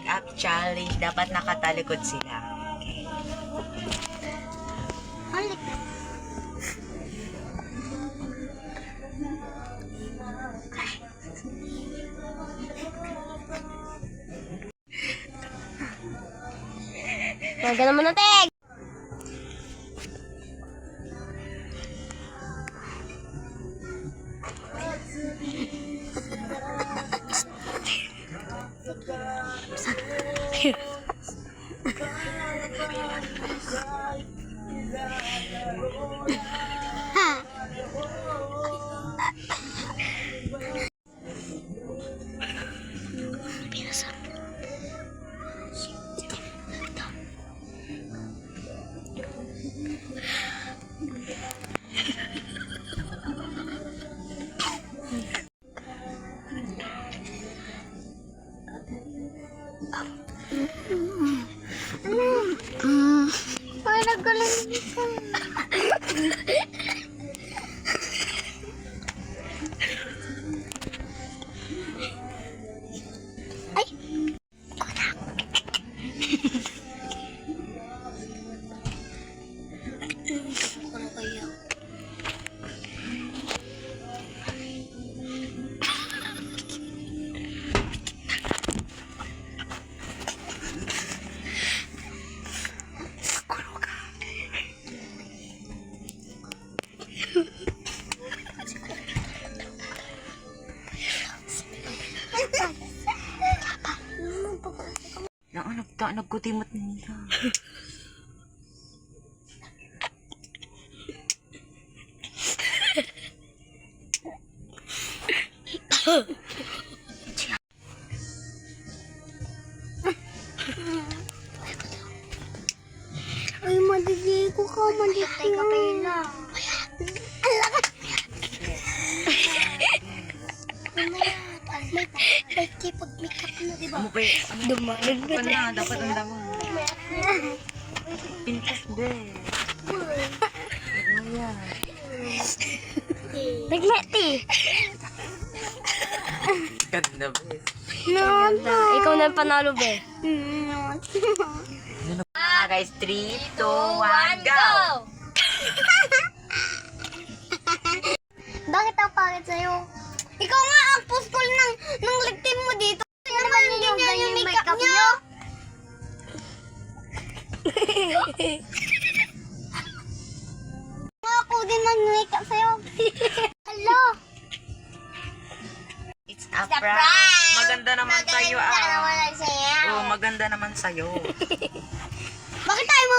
make-up challenge. Dapat nakatalikod sila. Okay. Halik. Ganun mo na, Teg! Ay, nagkalang isa. Ay! Ano kaya? Nagkutimot nila. Ay, maliligo ka, maliligo ka pala. May kipag-makeup na, diba? Ano pa ano na, dapat ang damo. Pintas, be. Ano yan? Nagleti. Ganda, be. No. Ikaw na yung panalo, be. Guys, 3, 2, 1, go! Bakit ang pangit sa'yo? Ikaw nga ang puskol ng ligtim mo dito. Kaya naman ganyan yung makeup niyo. Ako din mag-makeup sa'yo. Hello. It's a prank. Maganda naman sa'yo, Maganda naman sa'yo. Oo, maganda naman sa'yo. Bakit tayo mo